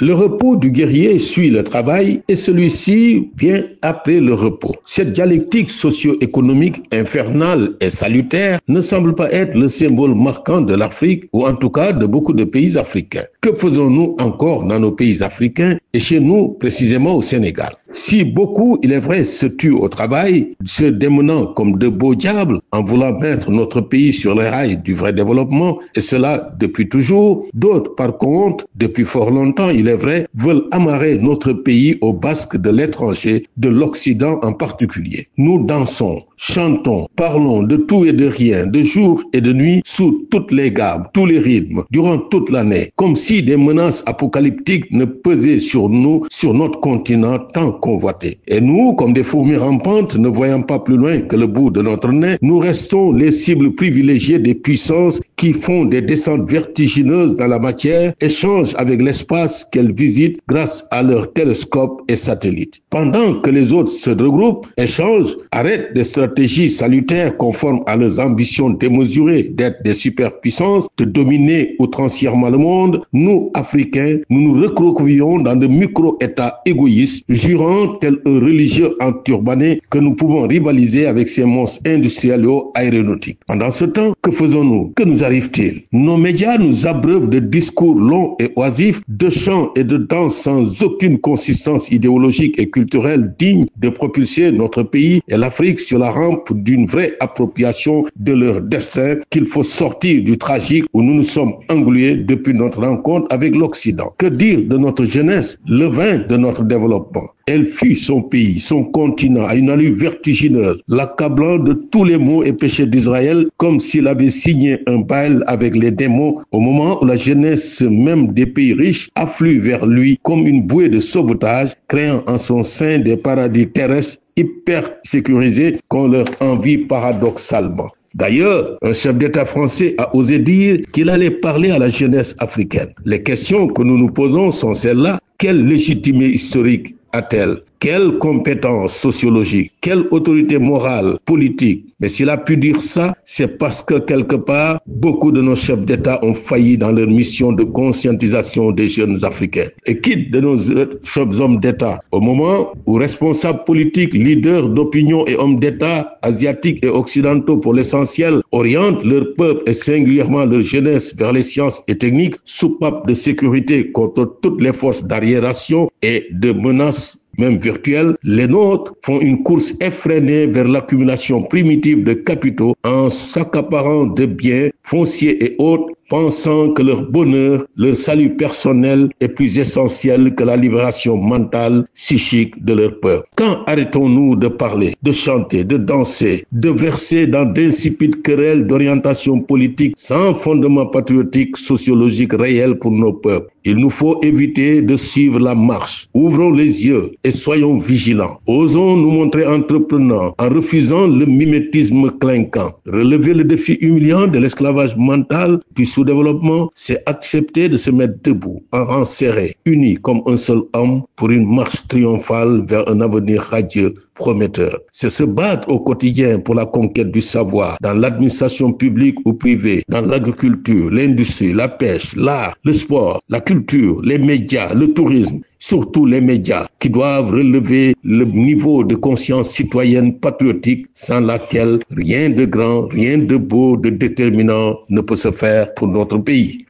Le repos du guerrier suit le travail et celui-ci vient après le repos. Cette dialectique socio-économique infernale et salutaire ne semble pas être le symbole marquant de l'Afrique ou en tout cas de beaucoup de pays africains. Que faisons-nous encore dans nos pays africains et chez nous précisément au Sénégal? Si beaucoup, il est vrai, se tuent au travail, se démenant comme de beaux diables en voulant mettre notre pays sur les rails du vrai développement, et cela depuis toujours, d'autres, par contre, depuis fort longtemps, il est vrai, veulent amarrer notre pays au basque de l'étranger, de l'Occident en particulier. Nous dansons, chantons, parlons de tout et de rien, de jour et de nuit, sous toutes les gammes, tous les rythmes, durant toute l'année, comme si des menaces apocalyptiques ne pesaient sur nous, sur notre continent tant convoité. Et nous, comme des fourmis rampantes, ne voyant pas plus loin que le bout de notre nez, nous restons les cibles privilégiées des puissances qui font des descentes vertigineuses dans la matière, échangent avec l'espace qu'elles visitent grâce à leurs télescopes et satellites. Pendant que les autres se regroupent, échangent, arrêtent des stratégies salutaires conformes à leurs ambitions démesurées d'être des superpuissances, de dominer outrancièrement le monde, nous, Africains, nous nous recroquevillons dans de micro-États égoïstes, jurant tel un religieux enturbané que nous pouvons rivaliser avec ces monstres industriels et aéronautiques. Pendant ce temps, que faisons-nous? Que nous arrive-t-il? Nos médias nous abreuvent de discours longs et oisifs, de chants et de danses sans aucune consistance idéologique et culturelle digne de propulser notre pays et l'Afrique sur la rampe d'une vraie appropriation de leur destin qu'il faut sortir du tragique où nous nous sommes englués depuis notre rencontre avec l'Occident. Que dire de notre jeunesse, le vin de notre développement? Elle fuit son pays, son continent à une allure vertigineuse, l'accablant de tous les maux et péchés d'Israël comme s'il avait signé un bail avec les démons au moment où la jeunesse même des pays riches afflue vers lui comme une bouée de sauvetage, créant en son sein des paradis terrestres hyper sécurisés qu'on leur envie paradoxalement. D'ailleurs, un chef d'État français a osé dire qu'il allait parler à la jeunesse africaine. Les questions que nous nous posons sont celles-là. Quelle légitimité historique a-t-elle? Quelle compétence sociologique? Quelle autorité morale, politique? Mais s'il a pu dire ça, c'est parce que quelque part, beaucoup de nos chefs d'État ont failli dans leur mission de conscientisation des jeunes Africains. Et quitte de nos chefs hommes d'État, au moment où responsables politiques, leaders d'opinion et hommes d'État asiatiques et occidentaux pour l'essentiel orientent leur peuple et singulièrement leur jeunesse vers les sciences et techniques, soupapes de sécurité contre toutes les forces d'arriération et de menaces même virtuelles, les nôtres font une course effrénée vers l'accumulation primitive de capitaux en s'accaparant de biens fonciers et autres, pensant que leur bonheur, leur salut personnel est plus essentiel que la libération mentale, psychique de leur peuple. Quand arrêtons-nous de parler, de chanter, de danser, de verser dans d'insipides querelles d'orientation politique sans fondement patriotique, sociologique réel pour nos peuples? Il nous faut éviter de suivre la marche. Ouvrons les yeux et soyons vigilants. Osons nous montrer entreprenants en refusant le mimétisme clinquant. Relever le défi humiliant de l'esclavage mental, du sous-développement, c'est accepter de se mettre debout, en rang serré, unis comme un seul homme pour une marche triomphale vers un avenir radieux, prometteur. C'est se battre au quotidien pour la conquête du savoir, dans l'administration publique ou privée, dans l'agriculture, l'industrie, la pêche, l'art, le sport, la culture, les médias, le tourisme, surtout les médias, qui doivent relever le niveau de conscience citoyenne patriotique sans laquelle rien de grand, rien de beau, de déterminant ne peut se faire pour notre pays.